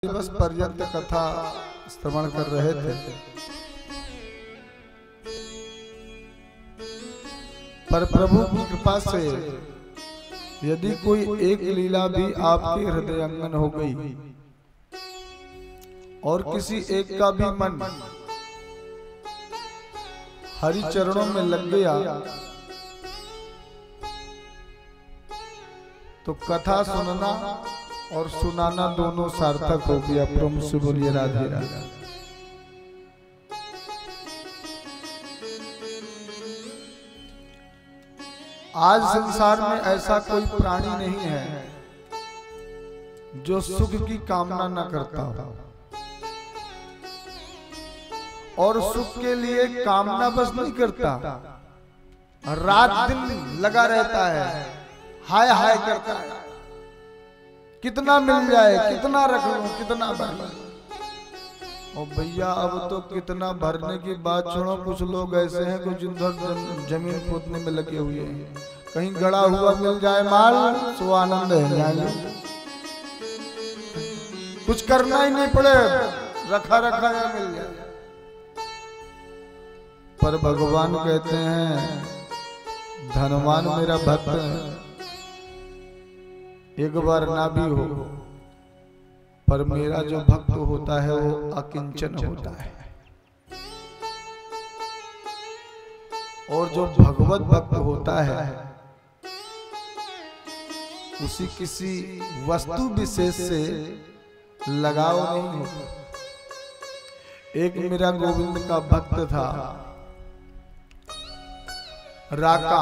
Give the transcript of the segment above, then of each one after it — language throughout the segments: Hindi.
दिवस पर्यंत कथा श्रवण कर रहे थे, पर प्रभु की कृपा से यदि कोई एक लीला भी आपके हृदयंगम हो गई और किसी एक का भी मन हरि चरणों में लग गया तो कथा सुनना और सुनाना दोनों सार्थक हो गया। प्रभु से बोलिए राधे राधे। आज संसार में ऐसा कोई प्राणी नहीं है जो सुख की कामना न करता हो और सुख के लिए कामना बस नहीं करता, रात दिन लगा रहता है, हाय हाय करता है, कितना मिल जाए, कितना रख लूं, कितना भर लूं। और भैया अब तो कितना भरने की बात छोड़ो, कुछ लोग ऐसे हैं कुछ जमीन खोदने में लगे हुए हैं, कहीं गड़ा हुआ मिल जाए माल सो आनंद है, कुछ करना ही नहीं पड़े, रखा रखा या मिल जाए। पर भगवान कहते हैं धनवान मेरा भक्त एक बार ना भी हो, पर मेरा जो भक्त होता है वो अकिंचन होता है, और जो भगवत भक्त होता है उसी किसी वस्तु विशेष से लगाव नहीं होता। एक मेरा गोविंद का भक्त था राका,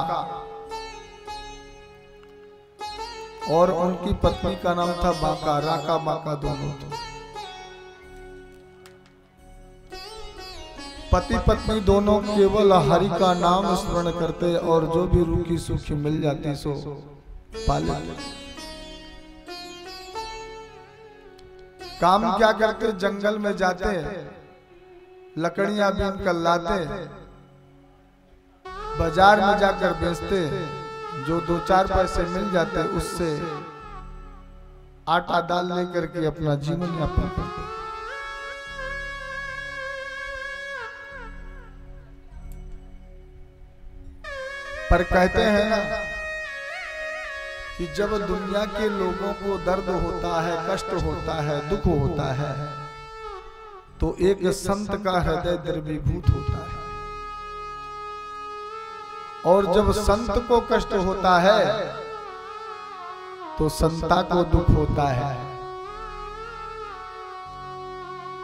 और उनकी पत्नी का नाम था बाका। राका बाका दोनों थे, पति पत्नी दोनों केवल हरि का नाम स्मरण करते और जो भी रूखी सूखी मिल जाती सो पाले। काम क्या करते, जंगल में जाते, लकड़ियां बीन कर लाते, बाजार में जाकर बेचते, जो दो चार पैसे मिल जाते उससे आटा दाल लेकर के अपना जीवन यापन करते। पर कहते हैं ना कि जब दुनिया के लोगों को दर्द होता है, कष्ट होता है, दुख होता है, तो एक संत का हृदय द्रवीभूत होता है, और जब संत को कष्ट होता है तो संता को दुख होता है,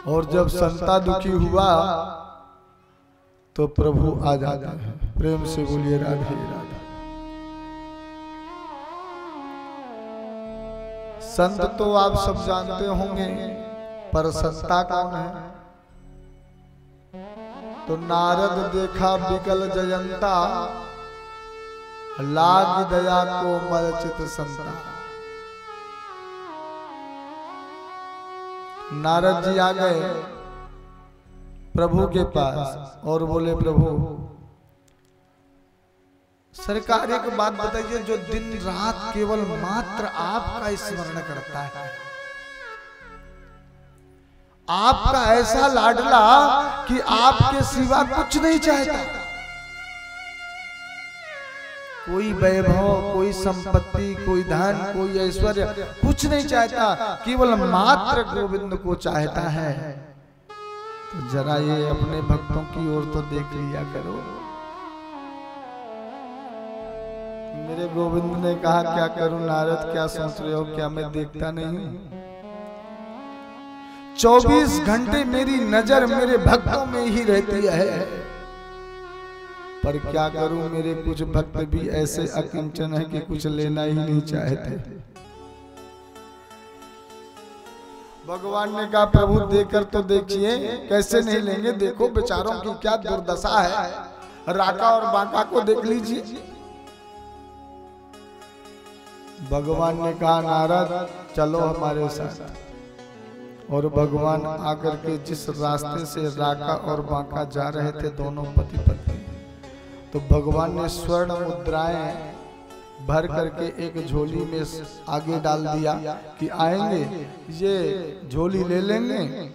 और जब संता दुखी हुआ तो प्रभु आ जाता है। प्रेम से बोलिए राधे राधे। संत तो आप सब जानते होंगे, पर संता कौन है? तो नारद देखा बिकल जयंता, लाग दया को मलचित संता। नारद जी आ गए प्रभु के पास और बोले प्रभु सरकार एक बात बताइए, जो दिन रात केवल मात्र आपका स्मरण करता है, आपका ऐसा लाडला कि आपके सिवा कुछ नहीं चाहता, कोई वैभव, कोई संपत्ति, कोई धन, कोई ऐश्वर्य कुछ नहीं चाहता, केवल मात्र गोविंद को चाहता है। तो जरा ये अपने भक्तों की ओर तो देख लिया करो। मेरे गोविंद ने कहा क्या करूं नारद, क्या सोच रहे हो, क्या मैं देखता नहीं हूं? 24 घंटे मेरी नजर मेरे भक्तों में ही रहती है, पर क्या करूं मेरे कुछ भक्त भी ऐसे अकिंचन है कि कुछ लेना ही नहीं चाहते। भगवान ने कहा प्रभु देकर तो देखिए, कैसे नहीं लेंगे, देखो बेचारों की क्या दुर्दशा है, राका और बाका को देख लीजिए। भगवान ने कहा नारद चलो हमारे साथ। और भगवान आकर के जिस रास्ते से राका और बांका जा रहे थे दोनों पति पत्नी, तो भगवान ने स्वर्ण मुद्राएं भर करके एक झोली में आगे डाल दिया कि आएंगे ये झोली ले लेंगे,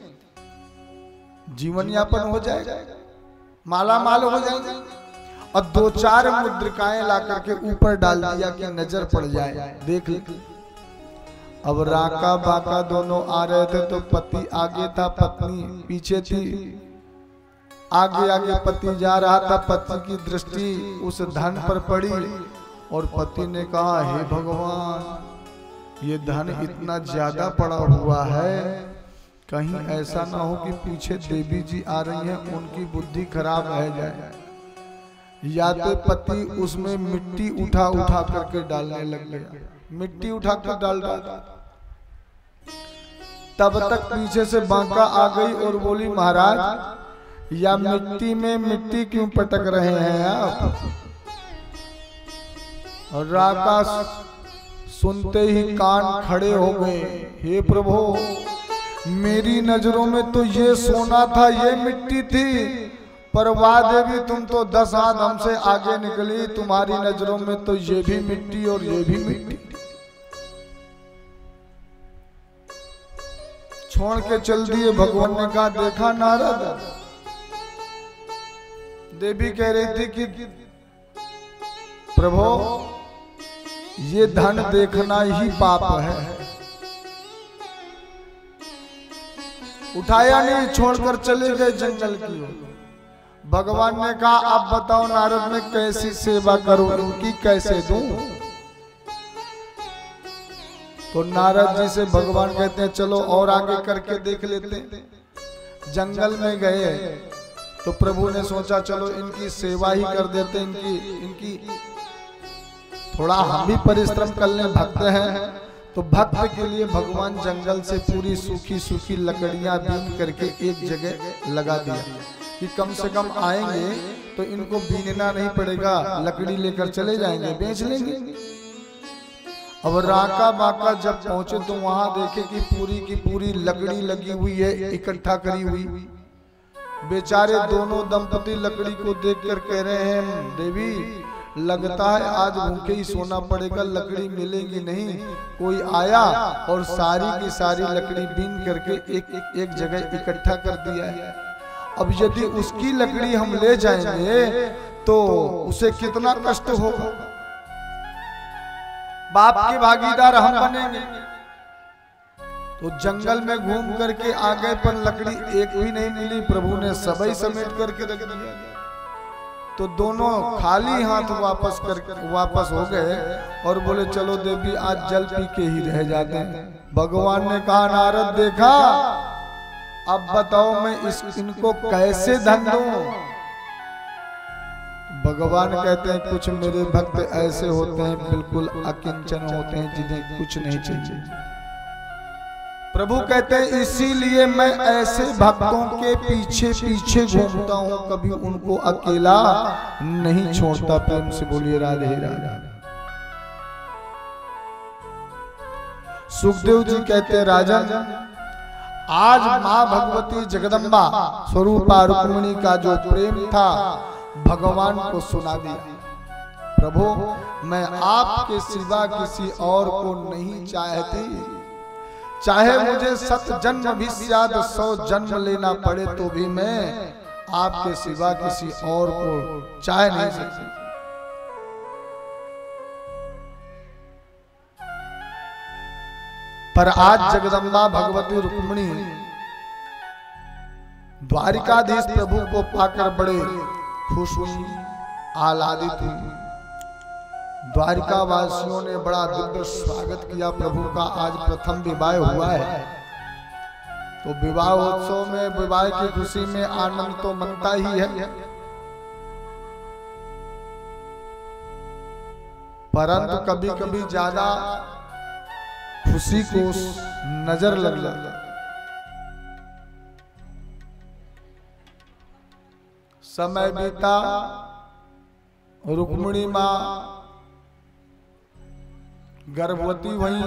जीवन यापन हो जाएगा, माला माल हो जाएंगे। और 2-4 मुद्रिकाएं ला करके ऊपर डाल दिया कि नजर पड़ जाए, देख ले। अब राका बाका दोनों आ रहे थे, तो पति आगे था, पत्नी पीछे थी। आगे आगे पति जा रहा था, पति की दृष्टि उस धन पर पड़ी और पति ने कहा, हे भगवान, ये धन इतना ज्यादा पड़ा हुआ है, कहीं ऐसा ना हो कि पीछे देवी जी आ रही हैं, उनकी बुद्धि खराब रह जाए। या तो पति उसमें मिट्टी उठा उठा करके डालने लग गया, मिट्टी उठा कर डाल रहा। तब तक पीछे से बांका आ गई और बोली, महाराज या मिट्टी में मिट्टी क्यों पटक रहे हैं आप? और राका सुनते ही कान खड़े हो गए, हे प्रभु, मेरी नजरों में तो ये सोना था, ये मिट्टी थी, पर वाह देवी, तुम तो 10 हाथ हमसे आगे निकली, तुम्हारी नजरों में तो ये भी मिट्टी और ये भी मिट्टी। छोड़ के चल दिए। भगवान ने कहा, देखा नारद, देवी कह रही थी कि प्रभु, ये धन देखना ही पाप है। उठाया नहीं, छोड़कर चले गए जंगल की ओर। भगवान ने कहा, अब बताओ नारद, मैं कैसी सेवा करूं, इनकी कैसे दूं? तो नारद जी से भगवान कहते हैं, चलो और आगे करके देख लेते हैं। जंगल में गए तो प्रभु ने सोचा, चलो इनकी सेवा ही कर देते, इनकी थोड़ा हम भी परिश्रम कर लें, भक्त हैं। तो भक्त के लिए भगवान जंगल से पूरी सूखी सूखी लकड़ियां बीन करके एक जगह लगा दिया कि कम से कम आएंगे तो इनको बीनना नहीं पड़ेगा, लकड़ी लेकर चले जाएंगे, बेच लेंगे। अब राका बाका जब पहुंचे तो वहां देखे कि पूरी की पूरी लकड़ी लगी हुई है, इकट्ठा करी हुई। बेचारे दोनों दंपति लकड़ी को देखकर कह रहे हैं, देवी, लगता है आज भूखे ही सोना पड़ेगा, लकड़ी मिलेगी नहीं। कोई आया और सारी की सारी लकड़ी बीन करके एक जगह इकट्ठा कर दिया है। अब यदि उसकी लकड़ी हम ले जाएंगे तो उसे कितना कष्ट होगा, बाप के भागीदार हम बनेंगे। तो जंगल में घूम करके आ गए, पर लकड़ी एक भी नहीं मिली। प्रभु ने सबई समेट करके रख दिया। तो दोनों खाली हाथ वापस हो गए और बोले, चलो देवी, आज जल पी के ही रह जाते हैं। भगवान ने कहा, नारद, देखा, अब बताओ मैं इनको कैसे धन दूं? भगवान कहते हैं, कुछ मेरे भक्त ऐसे होते हैं, बिल्कुल अकिंचन होते हैं, जिन्हें कुछ नहीं चाहिए। प्रभु कहते हैं, इसीलिए मैं ऐसे भक्तों के पीछे पीछे घूमता हूं, कभी उनको अकेला नहीं छोड़ता। प्रेम से बोलिए राधे राधे। सुखदेव जी कहते हैं, राजन, आज मां भगवती जगदम्बा स्वरूपा रुक्मिणी का जो प्रेम था भगवान को सुना दिया। प्रभु, मैं आपके सिवा किसी और को नहीं चाहती, चाहे मुझे 7 जन्म भी शायद 100 जन्म लेना पड़े तो भी मैं आपके सिवा किसी और को चाह नहीं सकती। पर आज जगदम्बा भगवती रुक्मिणी द्वारिकाधीश प्रभु को पाकर बड़े खुश हुई, आह्लादित हुई। द्वारिका वासियों ने बड़ा दिव्य स्वागत किया प्रभु का। आज प्रथम विवाह हुआ है, तो विवाह उत्सव में, विवाह की खुशी में आनंद तो मनता ही है, परंतु कभी कभी ज्यादा खुशी को नजर लग जाता। समय बीता, रुक्मिणी मां गर्भवती हुई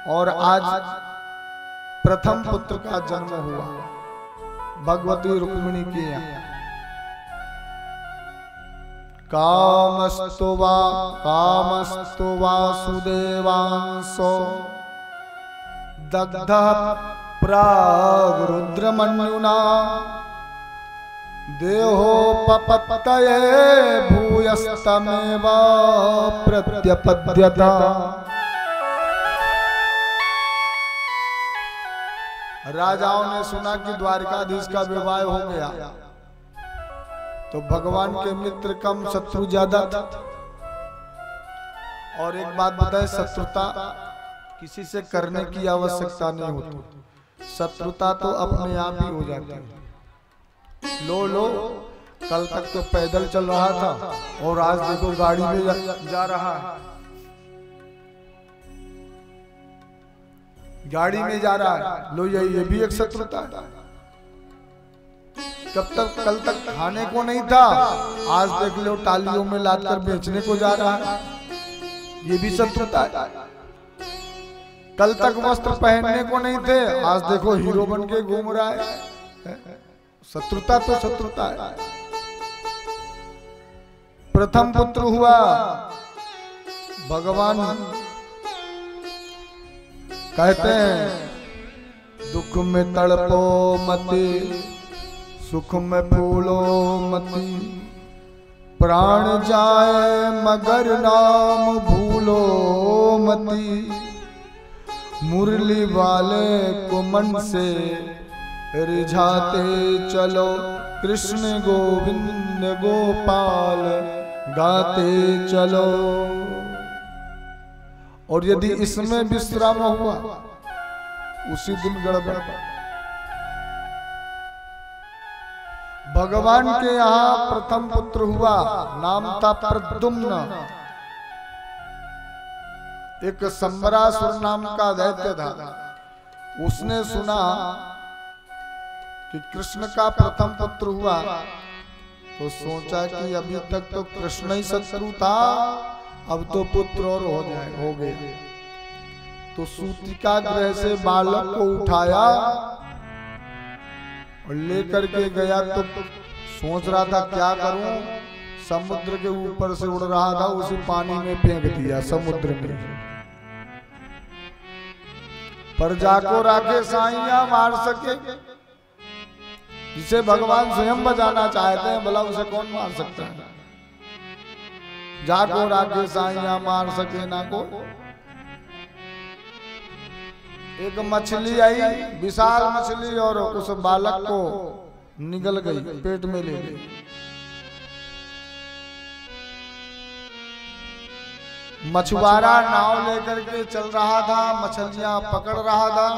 और आज प्रथम पुत्र का जन्म हुआ भगवती रुक्मिणी के यहाँ। कामस्तु वासुदेवांसो दग्धः प्राग्रुद्रमन्युना देहोपपत्तये भूयस्तमेव प्रत्यपद्यत। राजाओं ने सुना कि द्वारकाधीश का विवाह हो गया, तो भगवान के मित्र कम शत्रु ज्यादा था। और एक बात बताए, शत्रुता किसी से करने की आवश्यकता नहीं होती, शत्रुता तो अपने आप ही हो जाती है। लो कल तक तो पैदल चल रहा था और आज देखो गाड़ी में जा रहा है, गाड़ी में जा रहा है। लो ये भी एक शत्रुता है। कल तक खाने को नहीं था, आज देख लो टालियों में लादकर बेचने को जा रहा है, ये भी शत्रुता है। कल तक वस्त्र पहनने को नहीं थे, आज देखो हीरो बन के घूम रहा है। शत्रुता तो शत्रुता है। प्रथम पुत्र हुआ, भगवान कहते हैं दुख में तड़पो मति, सुख में फूलो मति, प्राण जाए मगर नाम भूलो मति, मुरली वाले को मन से रिझाते चलो, कृष्ण गोविंद गोपाल गाते चलो। और यदि इसमें विश्राम हुआ, उसी दिन गड़बड़। भगवान के यहाँ प्रथम पुत्र हुआ, नाम था प्रद्युम्न। एक संबरासुर नाम का दैत्य था, उसने सुना कि कृष्ण का प्रथम पुत्र हुआ, तो सोचा कि अभी तक तो कृष्ण ही शत्रु था, अब तो पुत्र और हो गए। तो सूतिका गृह से बालक को उठाया और लेकर के गया, तो सोच रहा था क्या करूं, समुद्र के ऊपर से उड़ रहा था, उसी पानी में फेंक दिया समुद्र में। पर जाको राखे साइया मार सके, जिसे भगवान स्वयं बचाना चाहते हैं, भला उसे कौन मार सकता है। जाको राखे साइया मार सके ना को। एक मछली आई, विशाल मछली, और उस बालक को निगल गई, पेट में ले गई। मछुआरा नाव लेकर के चल रहा था, मछलियां पकड़ रहा था,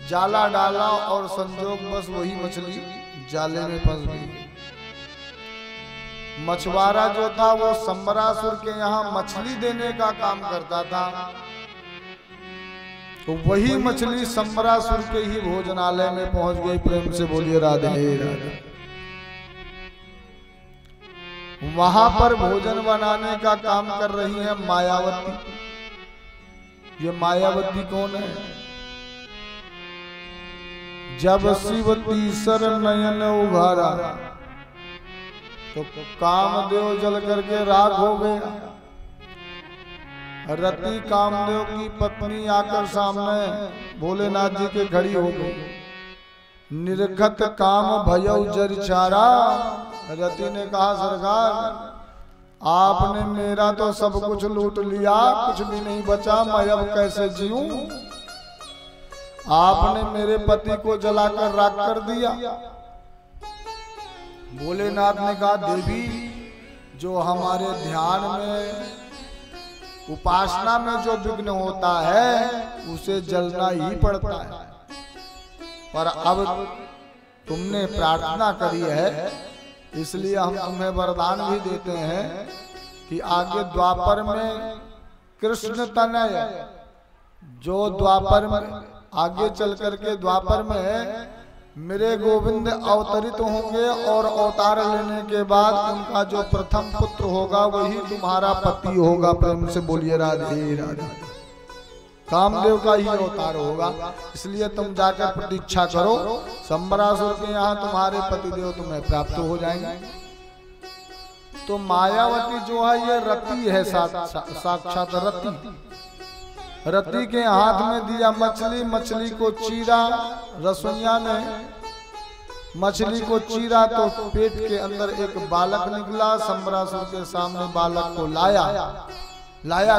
जाला डाला और संजोग बस वही मछली जाले में फंस गई। मछुआरा जो था वो संबरासुर के यहाँ मछली देने का काम करता था, तो वही मछली संबरासुर के ही भोजनालय में पहुंच गई। प्रेम से बोलिए राधे राधे। वहां पर भोजन बनाने का काम कर रही है मायावती। ये मायावती कौन है? जब शिव तीसर नयन उघारा, तो कामदेव जल करके राख हो गया। रति कामदेव की पत्नी आकर सामने भोलेनाथ जी के खड़ी हो गई। निर्घत काम भयौ जरिचारा। रति ने कहा, सरकार आपने मेरा तो सब कुछ लूट लिया, कुछ भी नहीं बचा, मैं अब कैसे जीऊं? आपने मेरे पति को जलाकर राख कर दिया। भोलेनाथ ने कहा, देवी जो हमारे ध्यान में उपासना में जो विघ्न होता है उसे जलना ही पड़ता है, पर अब तुमने प्रार्थना करी है, इसलिए हम तुम्हें वरदान भी देते हैं कि आगे द्वापर में कृष्ण तनय, जो द्वापर में आगे चल करके द्वापर में मेरे गोविंद अवतरित होंगे और अवतार लेने के बाद उनका जो प्रथम पुत्र होगा वही तुम्हारा पति होगा। प्रेम से बोलिए राधे राधे। कामदेव का ही अवतार होगा, इसलिए तुम जाकर प्रतीक्षा करो, संबरासुर के यहाँ तुम्हारे पतिदेव तुम्हें प्राप्त हो जाएंगे। तो मायावती जो है ये रति है, साक्षात रति। रति के हाथ में दिया मछली, मछली को चीरा, रसोइया ने मछली को चीरा तो पेट के अंदर एक बालक निकला। शंबरासुर के सामने बालक को लाया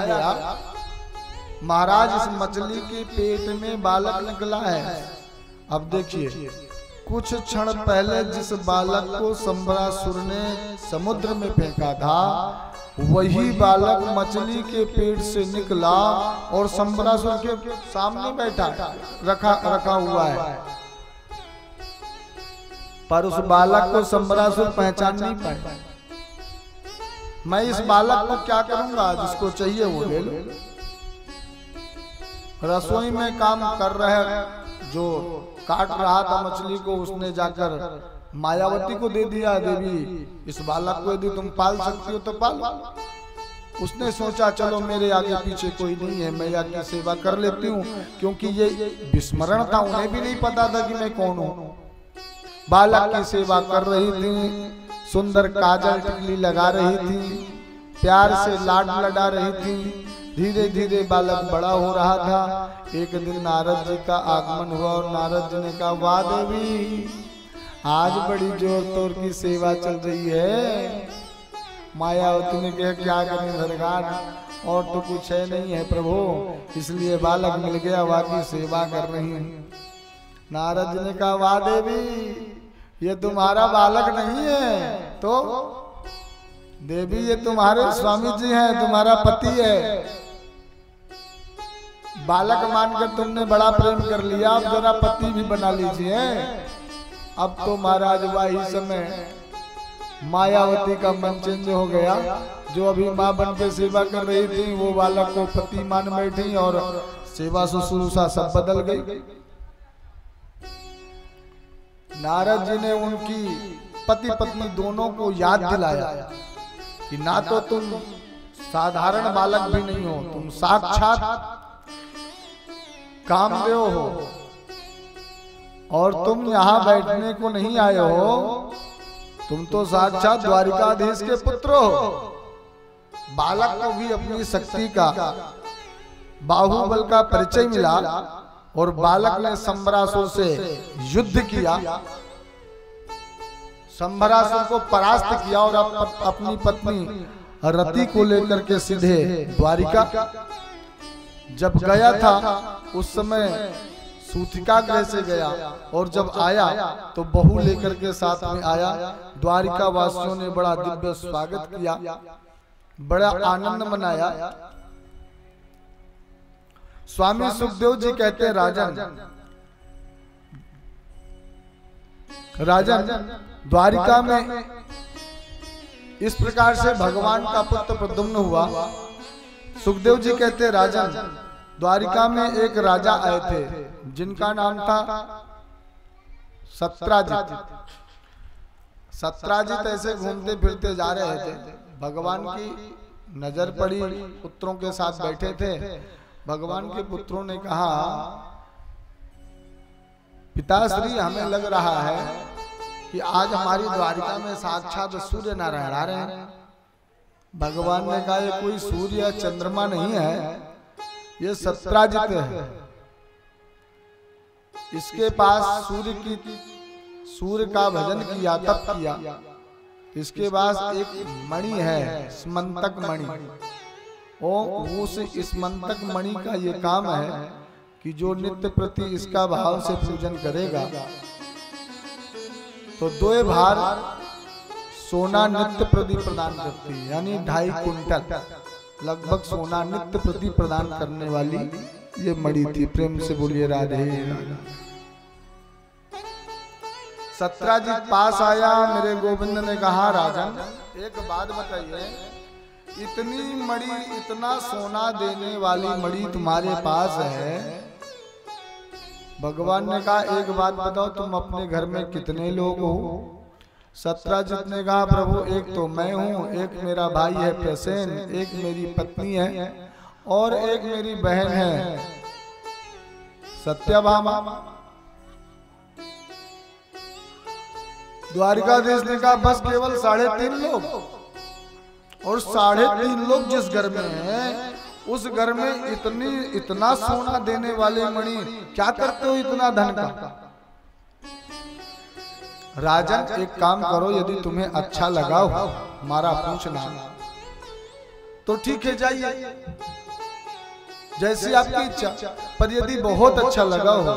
गया। महाराज इस मछली के पेट में बालक निकला है। अब देखिए, कुछ क्षण पहले जिस बालक को शंबरासुर ने समुद्र में फेंका था, वही बालक मछली के पेट से निकला और शंबरासुर के सामने बैठा रखा हुआ है। पर उस बालक को शंबरासुर पहचान नहीं पाए। मैं इस बालक को क्या करूंगा, जिसको चाहिए वो ले लो। रसोई में काम कर रहे जो काट रहा था मछली को, उसने जाकर मायावती को दे दिया, देवी इस बालक को यदि तुम पाल सकती हो तो पालो। उसने सोचा चलो मेरे आगे पीछे कोई नहीं है, मैं आगे सेवा कर लेती हूँ, क्योंकि ये विस्मरण था, उन्हें भी नहीं पता था कि मैं कौन हूँ। बालक की सेवा कर रही थी, सुंदर काजल टिकली लगा रही थी, प्यार से लाड लड़ा रही थी। धीरे धीरे बालक बड़ा हो रहा था। एक दिन नारद जी का आगमन हुआ और नारद जी ने कहा, वाह देवी, आज बड़ी जोर तोर की सेवा चल रही है। मायावती ने कहा, क्या करें सरकार, और तो कुछ है नहीं है प्रभु, इसलिए बालक मिल गया, बाकी सेवा कर रही हूँ। नारद जी ने कहा, वाह देवी, ये तुम्हारा बालक नहीं है तो देवी ये तुम्हारे स्वामी जी हैं, तुम्हारा पति है। बालक मानकर तुमने बड़ा प्रेम कर लिया, अब जरा पति भी बना लीजिए। अब तो महाराज वही समय मायावती का मन चेंज हो गया। जो अभी माँ बन के सेवा कर रही थी, वो बालक को पति मान बैठी और सेवा शुश्रूषा सब बदल गई। नारद जी ने उनकी पति पत्नी दोनों को याद दिलाया कि ना तो तुम साधारण बालक भी नहीं हो, तुम साक्षात कामदेव हो, और तुम यहाँ बैठने को नहीं आए हो, तुम तो साक्षात द्वारिकाधीश के पुत्र हो। बालक को भी अपनी शक्ति का, बाहुबल का परिचय मिला और बालक ने शंबरासुर से युद्ध किया, शंबरासुर को परास्त किया और अपनी पत्नी रति को लेकर के सीधे द्वारिका जब गया था, उस समय सूतिका गृह से गया और जब आया तो बहू लेकर के साथ में आया। द्वारिका वासियों ने बड़ा दिव्य स्वागत किया, बड़ा आनंद मनाया। स्वामी सुखदेव जी कहते हैं, राजन द्वारिका में इस प्रकार से भगवान का पुत्र प्रद्युम्न हुआ। सुखदेव जी कहते हैं, राजन द्वारिका में एक राजा आए थे जिनका नाम था सत्राजित। सत्राजित ऐसे घूमते फिरते जा रहे थे, भगवान की नजर पड़ी, पुत्रों के साथ बैठे थे। भगवान के पुत्रों ने कहा, पिताश्री हमें लग रहा है कि आज हमारी द्वारिका में साक्षात सूर्य नारायण आ रहे हैं। भगवान ने कहा, ये कोई सूर्य या चंद्रमा नहीं है, ये सत्राजित है। इसके पास सूर्य का भजन किया, तप किया। इसके पास एक मणि है, स्मंतक मणि। उस स्मंतक मणि का ये काम है कि जो नित्य प्रति इसका भाव से पूजन करेगा तो 2 भार सोना नित्य प्रति प्रदान करती है, यानी 2.5 कुंटल लगभग सोना नित्य प्रति प्रदान करने वाली ये मणि थी। प्रेम से बोलिए राधे राधे। सत्राजित पास आया, मेरे गोविंद ने कहा, राजन एक बात बताइए, इतनी मणि, इतना सोना देने वाली मणि तुम्हारे पास है। भगवान ने कहा, एक बात बताओ, तुम अपने घर में कितने लोग हो? सत्राजित ने कहा, प्रभु एक तो मैं हूँ, एक मेरा भाई है प्रसेन, एक मेरी पत्नी है और एक मेरी बहन है सत्यभामा। द्वारिकाधीश ने कहा, बस केवल 3.5 लोग। और 3.5 लोग जिस घर में हैं, उस घर में इतना सोना देने वाले मणि क्या करते हो इतना धन का? राजन एक काम करो, यदि तुम्हें अच्छा लगा हो हमारा पूछना तो ठीक है, जाइए जैसी आपकी इच्छा। पर यदि बहुत अच्छा लगा हो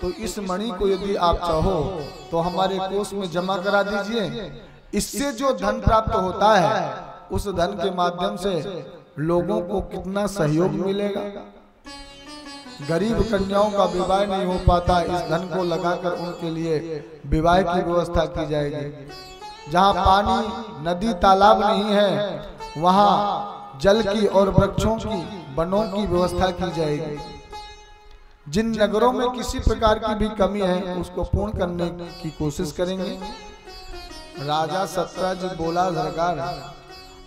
तो इस मणि को यदि आप चाहो तो हमारे कोष में जमा करा दीजिए। इससे जो धन प्राप्त होता है, उस धन के माध्यम से लोगों को कितना सहयोग मिलेगा। गरीब कन्याओं का विवाह नहीं हो पाता, इस धन को लगाकर उनके लिए विवाह की व्यवस्था की जाएगी। जहाँ पानी नदी तालाब नहीं है, वहाँ जल की और वृक्षों की, वनों की व्यवस्था की जाएगी। जिन नगरों में किसी प्रकार की भी कमी है, उसको पूर्ण करने की कोशिश करेंगे। राजा सत्राजित बोला, सरकार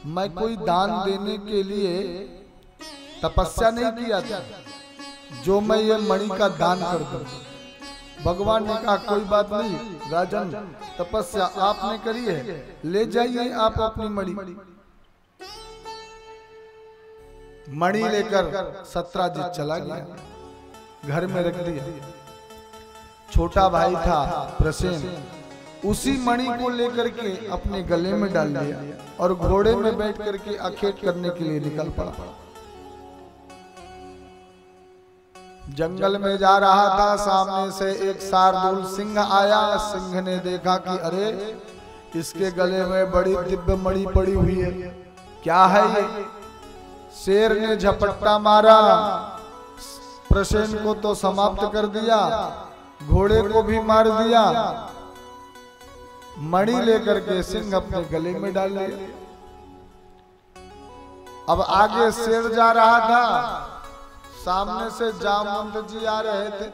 मैं कोई दान देने के लिए तपस्या नहीं किया था, जो मैं ये मणि का दान कर दूं। भगवान ने कहा कोई बात नहीं राजन, तपस्या आपने करी है, ले जाइए आप अपनी मणि। मणि लेकर सत्राजित चला गया, घर में रख दिया। छोटा भाई था प्रसेन, उसी मणि को लेकर के अपने गले में डाल लिया और घोड़े में बैठ करके अखेट करने के लिए निकल पड़ा। जंगल में जा रहा था, सामने से एक शार्दूल सिंह आया। सिंह ने देखा कि अरे इसके गले में बड़ी दिव्य मणि पड़ी हुई है, क्या है ये? शेर ने झपट्टा मारा, प्रसेन को तो समाप्त कर दिया, घोड़े को भी मार दिया। मणि लेकर के सिंह अपने गले में डाल लिया। अब आगे शेर जा रहा था, सामने से जामवंत जी आ रहे थे।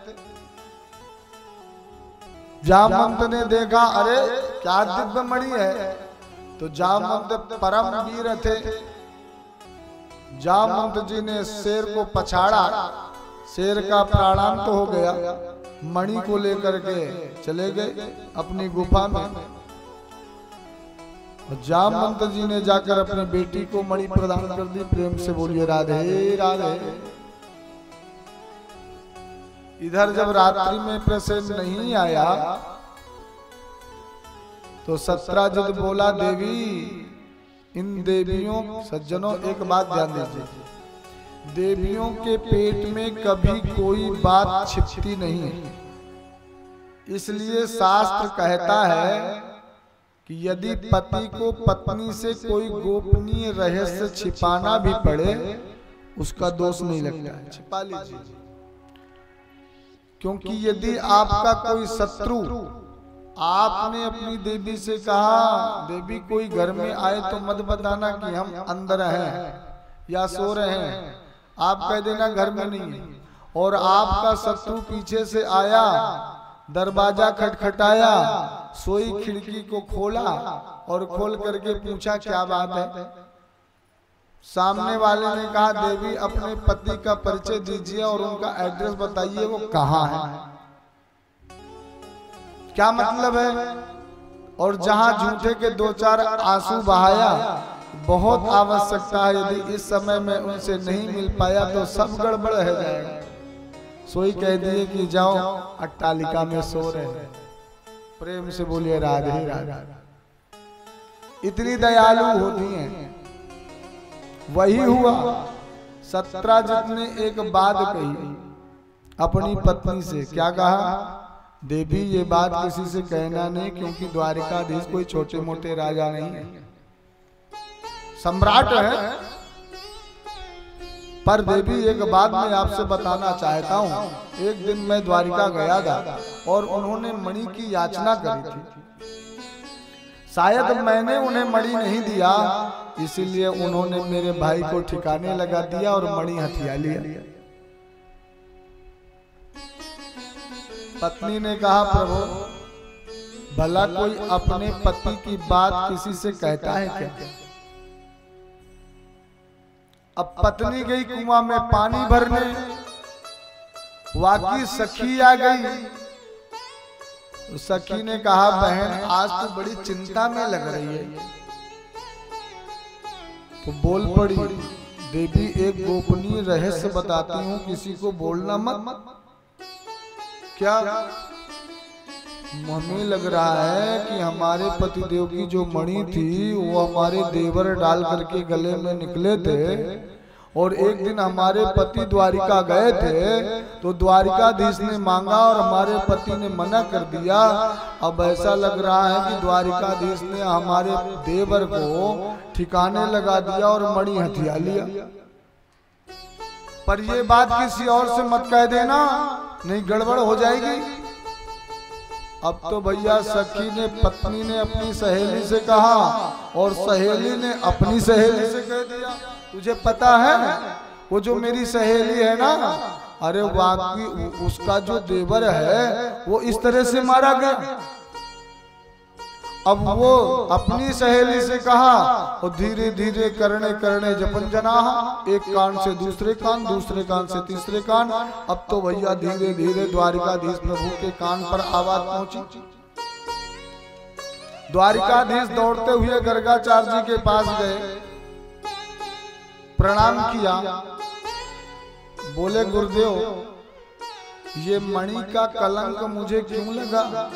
जामवंत ने देखा अरे क्या दिव्य मणि है, तो जामवंत परम वीर थे। जामवंत जी ने शेर को पछाड़ा, शेर का प्राणांत हो गया। मणि को लेकर के चले गए अपनी गुफा में। और जामवंत जी ने जाकर अपनी बेटी को मणि प्रदान कर दी। प्रेम से बोलिए राधे राधे। इधर जब रात्रि में प्रसेन नहीं आया तो सत्राजित बोला, देवी इन देवियों, सज्जनों एक बात ध्यान दीजिए, देवियों के पेट में कभी कोई बात छिपती नहीं है। इसलिए शास्त्र कहता है कि यदि पति को पत्नी से कोई गोपनीय रहस्य छिपाना भी पड़े, उसका दोष नहीं लगता है, छिपा लीजिए। क्योंकि यदि आपका कोई शत्रु, आपने अपनी देवी से कहा देवी कोई घर में आए तो मत बताना कि हम अंदर हैं या सो रहे हैं, आप कह देना घर में नहीं है। और आपका शत्रु पीछे से आया, दरवाजा खटखटाया, सोई खिड़की को खोला और खोल करके पूछा क्या बात है। सामने वाले ने कहा देवी अपने पति का परिचय दीजिए और उनका एड्रेस बताइए, वो कहाँ है, क्या मतलब है। और जहां झूठे के 2-4 आंसू बहाया, बहुत आवश्यकता है, यदि इस समय में उनसे नहीं मिल पाया तो सब गड़बड़ रह जाएगा। सोई कह दिए कि जाओ अट्टालिका में सो रहे हैं। प्रेम से बोलिए राधे राधे। इतनी दयालु होती हैं। वही हुआ, सत्राजित ने एक बात कही अपनी पत्नी से। क्या कहा, देवी ये बात किसी से कहना नहीं, क्योंकि द्वारिकाधीश कोई छोटे मोटे राजा नहीं है, सम्राट है। पर देवी एक बात मैं आपसे बताना चाहता हूँ। एक दिन मैं द्वारिका गया था और उन्होंने मणि की याचना करी थी। शायद मैंने उन्हें मणि नहीं दिया, इसीलिए उन्होंने मेरे भाई को ठिकाने लगा दिया और मणि हथिया लिया। पत्नी ने कहा प्रभु, भला कोई अपने पति की बात किसी से कहता है क्या? अब पत्नी गई कुआं में पानी भरने, वाकी सखी आ गई। तो सखी ने कहा बहन आज तो बड़ी चिंता में लग रही है, तो बोल पड़ी, देवी एक गोपनीय रहस्य बताती हूँ, किसी को बोलना मत। क्या? हमें लग रहा है कि हमारे पतिदेव की जो मणि थी वो हमारे देवर डाल करके गले में निकले थे, और एक दिन हमारे पति द्वारिका गए थे तो द्वारिकाधीश ने मांगा और हमारे पति ने मना कर दिया। अब ऐसा लग रहा है कि द्वारिकाधीश ने हमारे देवर को ठिकाने लगा दिया और मणि हथिया लिया। पर ये बात किसी और से मत कह देना, नहीं गड़बड़ हो जाएगी। अब तो भैया सखी ने, पत्नी ने अपनी सहेली से कहा और सहेली ने अपनी सहेली से कह दिया, तुझे पता है वो जो मेरी सहेली है ना, अरे वाकई उसका जो देवर है वो इस तरह से मारा गया। अब वो अपनी सहेली से कहा और धीरे धीरे करने करने जपन जना, एक कान से दूसरे कान, दूसरे कान से तीसरे कान। अब तो भैया धीरे धीरे द्वारिकाधीश प्रभु के कान पर आवाज पहुंची। द्वारिकाधीश दौड़ते हुए गर्गाचार्य जी के पास गए, प्रणाम किया, बोले गुरुदेव ये मणि का कलंक मुझे क्यों लगा?